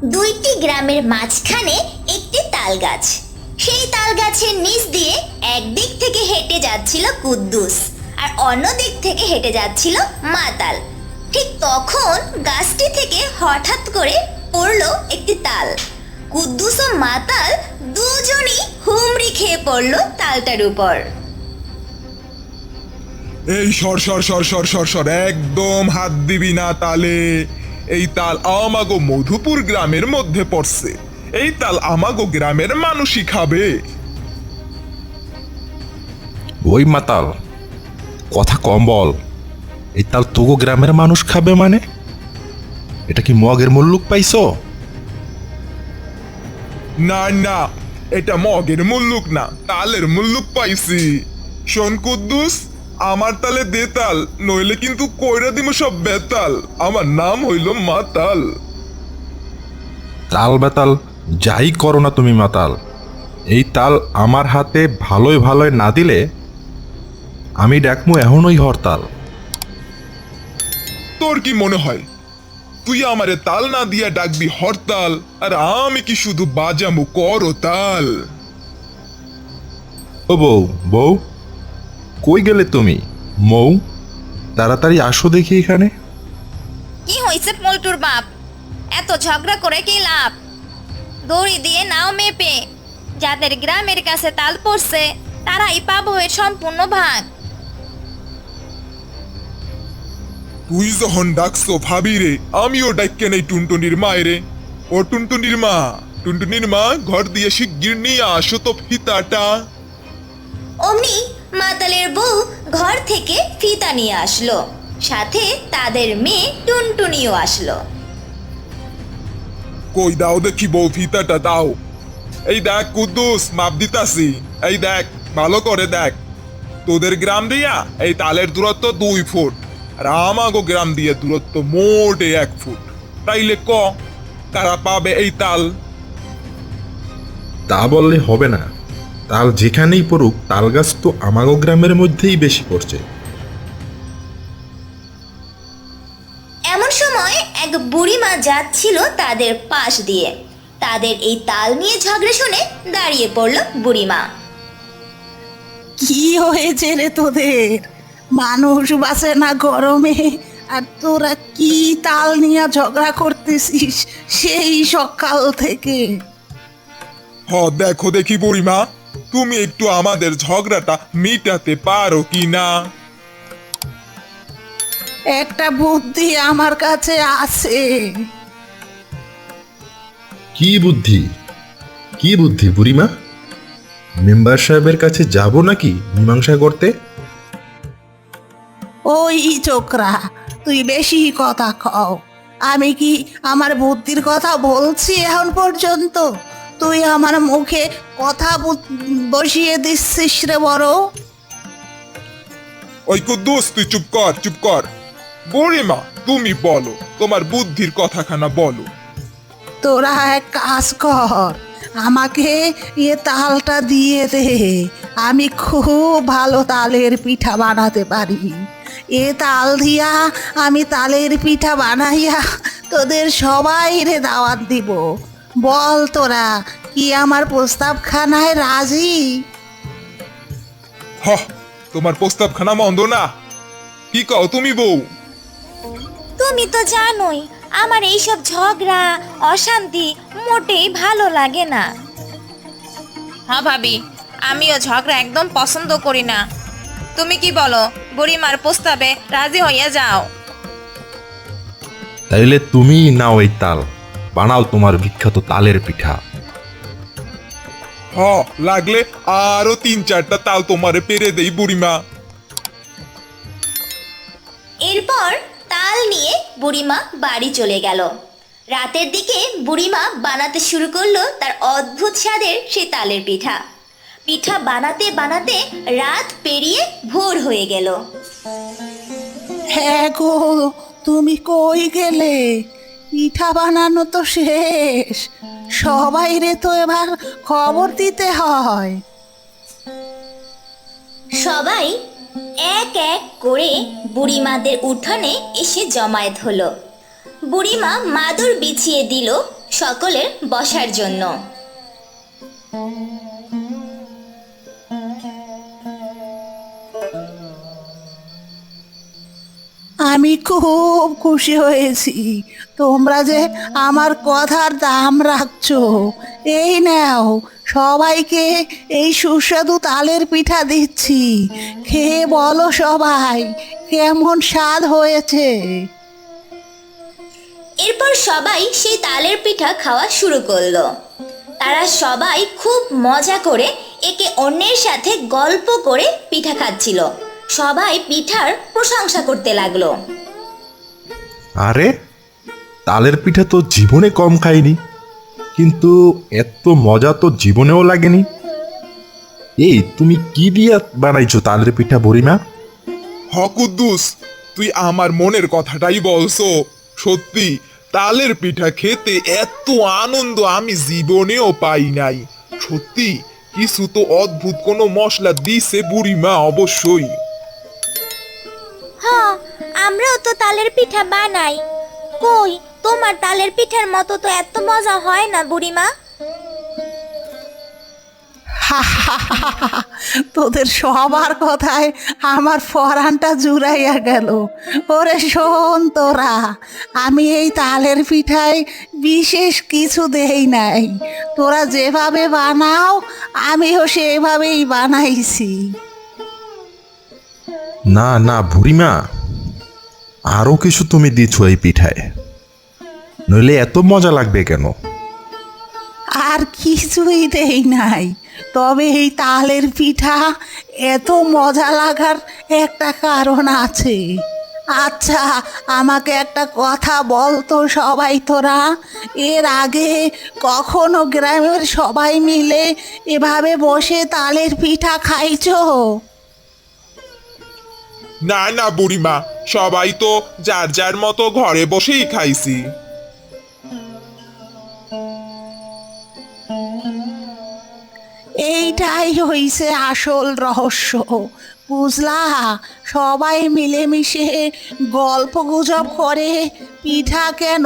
দুইটি গ্রামের মাঝখানে একটি তাল গাছ। সেই তাল গাছের নিচ দিয়ে একদিক থেকে হেঁটে যাচ্ছিল কুদ্দুস, আর অন্য দিক থেকে হেঁটে যাচ্ছিল মাতাল। ঠিক তখন গাছটি থেকে হঠাৎ করে পড়লো একটি তাল। কুদ্দুস ও মাতাল দুজনই হুমড়ি খেয়ে পড়লো তালটার উপর। এই সর সর সর সর সর সর, একদম হাত দিবি না তালে। এই তাল আমাগো মধুপুর গ্রামের মধ্যে পড়ছে। এই তাল আমাগো গ্রামের মানুষই খাবে। ওই মাতাল, কথা কম বল। এই তাল তোগো গ্রামের মানুষ খাবে মানে? এটা কি মগের মুল্লুক পাইছো? না না, এটা মগের মুল্লুক না, তালের মুল্লুক পাইছি। শোন কুদ্দুস, আমার তালে দে তাল, নইলে কিন্তু কইরা দিমু সব বেতাল। আমার নাম হইল মাতাল। তাল বেতাল যাই করো না তুমি মাতাল, এই তাল আমার হাতে ভালোই ভালোই না দিলে আমি ডাকমু এখনই হরতাল। তোর কি মনে হয় তুই আমারে তাল না দিয়া ডাকবি হরতাল, আর আমি কি শুধু বাজামু করতাল? ও বউ, বউ কই গেলে তুমি? মৌ, তাড়াতাড়ি আসো দেখি এখানে। কি হয়েছে পল্টুর বাপ? এত ঝগড়া করে কি লাভ? দড়ি দিয়ে নাও মেপে। যাদের গ্রামের কাছে তাল পড়ছে তারাই পাবো এর সম্পূর্ণ ভাগ। তুই যখন ডাকছো ভাবি রে, আমিও ডাইকে নেই টুনটুনির মায়েরে। ও টুনটুনির মা, টুনটুনির মা, ঘর দিয়ে শিগগির নিয়ে আসো তো ফিতাটা। অমনি মাতালের বউ ঘর থেকে ফিতা নিয়ে আসলো, সাথে তাদের মেয়ে টুনটুনিও আসলো। কই দাও দেখি বউ, ফিতাটা দাও। এই দেখ কুদ্দুস, মাপ দিতাছি। এই দেখ, ভালো করে দেখ। তোদের গ্রাম দিয়া এই তালের দূরত্ব 2 ফুট, আর আমাগো গ্রাম দিয়ে দূরত্ব মোটে 1 ফুট। তাইলে ক, কারা পাবে এই তাল? তা বললে হবে না। তাল যেখানেই পড়ুক, তাল গাছ তো আমাগো গ্রামের মধ্যেই বেশি পড়ছে। এমন সময় এক বুড়িমা যাচ্ছিল তাদের পাশ দিয়ে। তাদের এই তাল নিয়ে ঝগড়া শুনে দাঁড়িয়ে পড়লো বুড়িমা। কি হয়েছে রে তোদের? মানুষ বাঁচে না গরমে, আর তোরা কি তাল নিয়ে ঝগড়া করতেছিস সেই সকাল থেকে? দেখো দেখি বুড়িমা, তুমি একটু আমাদের ঝগড়াটা মিটাতে পারো কি না? একটা বুদ্ধি আমার কাছে আছে। কি বুদ্ধি? কি বুদ্ধি বুড়িমা? মেম্বার সাহেবের কাছে যাব নাকি মীমাংসা করতে? ওই ছোকরা, তুই বেশি কথা কও। আমি কি আমার বুদ্ধির কথা বলছি এখন পর্যন্ত? তুই আমার মুখে কথা বসিয়ে দিচ্ছিস রে বড়। ওই কুদ্দুস, তুই চুপ কর, চুপ কর। বুড়িমা, তুমি বলো, তোমার বুদ্ধির কথাখানা বলো। তোরা এক কাজ কর, আমাকে এ তালটা দিয়ে দে। আমি খুব ভালো তালের পিঠা বানাতে পারি। এ তাল দিয়া আমি তালের পিঠা বানাইয়া তোদের সবাই রে দাওয়াত দিব। বল তোরা কি আমার প্রস্তাবখানায় রাজি? তোমার প্রস্তাবখানা মন্দ না। কি কও তুমি বউ? তুমি তো জানোই আমার এইসব ঝগড়া অশান্তি মোটেই ভালো লাগে না। হ্যাঁ ভাবি, আমিও ঝগড়া একদম পছন্দ করি না। তুমি কি বলো, বুড়িমার প্রস্তাবে রাজি হইয়া যাও। তাইলে তুমি নাও এই তাল, বানাও তোমার বিখ্যাত তালের পিঠা। লাগলে আরো 3-4টা তাল তোমারে পেরে দেই বুড়িমা। এরপর তাল নিয়ে বুড়িমা বাড়ি চলে গেল। রাতের দিকে বুড়িমা বানাতে শুরু করলো তার অদ্ভুত স্বাদের সেই তালের পিঠা। পিঠা বানাতে বানাতে রাত পেরিয়ে ভোর হয়ে গেল। হ্যাঁ গো, তুমি কই গেলে? পিঠা বানানো তো শেষ। সবাই রে তো এবার খবর দিতে হয়। সবাই এক এক করে বুড়িমাদের উঠানে এসে জমায়েত হলো। বুড়িমা মাদুর বিছিয়ে দিল সকলের বসার জন্য। আমি খুব খুশি হয়েছি তোমরা যে আমার কথার দাম রাখছো। এই নাও, সবাইকে এই সুস্বাদু তালের পিঠা দিচ্ছি, খেয়ে বলো সবাই কেমন স্বাদ হয়েছে। এরপর সবাই সেই তালের পিঠা খাওয়া শুরু করলো। তারা সবাই খুব মজা করে একে অন্যের সাথে গল্প করে পিঠা খাচ্ছিল। সবাই পিঠার প্রশংসা করতে লাগলো। আরে তালের পিঠা তো জীবনে কম খাইনি, কিন্তু এত মজা তো জীবনেও লাগেনি। এই তুমি কি দিয়া বানাইছো তালের পিঠা বুড়িমা? হ কুদ্দুস, তুই আমার মনের কথাটাই বলছো। সত্যি তালের পিঠা খেতে এত আনন্দ আমি জীবনেও পাই নাই। সত্যি কিছু তো অদ্ভুত কোনো মশলা দিছে বুড়িমা, অবশ্যই। হ্যাঁ, আমরাও তো তালের পিঠা বানাই। কই, তোমার তালের পিঠার মতো তো এত মজা হয় না বুড়িমা। তোদের সবার কথায় আমার পরানটা জুড়াইয়া গেল। ওরে শোন তোরা, আমি এই তালের পিঠায় বিশেষ কিছু দেই নাই। তোরা যেভাবে বানাও আমিও সেভাবেই বানাইছি। না না বুড়িমা, আরো কিছু তুমি দিছো এই পিঠায়, নইলে এত মজা লাগবে কেন? আর কিছুই দেই নাই, তবে এই তালের পিঠা এত মজা লাগার একটা কারণ আছে। আচ্ছা, আমাকে একটা কথা বলতো সবাই, তোরা এর আগে কখনো গ্রামের সবাই মিলে এভাবে বসে তালের পিঠা খাইছো? না না বুড়িমা, সবাই তো যার যার মতো ঘরে বসেই খাইছি। এইটাই হইছে আসল রহস্য, বুঝলা? সবাই মিলেমিশে গল্প গুজব করে পিঠা কেন,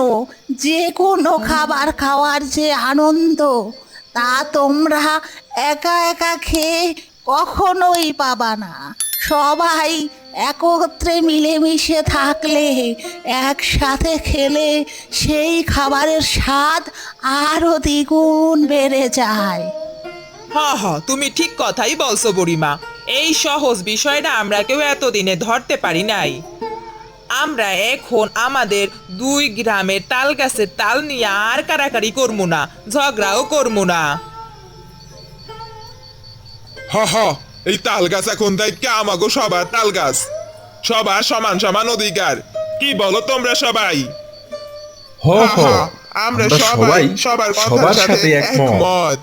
যে কোনো খাবার খাওয়ার যে আনন্দ, তা তোমরা একা একা খেয়ে কখনোই পাবা না। সবাই একত্রে মিলেমিশে থাকলে, একসাথে খেলে সেই খাবারের স্বাদ আরো দ্বিগুণ বেড়ে যায়। হ্যাঁ হ্যাঁ, তুমি ঠিক কথাই বলছো বুড়িমা। এই সহজ বিষয়টা আমরা কেউ এতদিনে ধরতে পারি নাই। আমরা এখন আমাদের দুই গ্রামের তাল গাছের তাল নিয়ে আর কারাকারি করবো না, ঝগড়াও করবো না। হ হ, এই তাল গাছ এখন থেকে আমাগো সবার তাল গাছ, সবার সমান সমান অধিকার। কি বলো তোমরা সবাই? হ হ, আমরা আমরা সবাই সবাই সবার সবার কথার সাথে সাথে একমত। একমত।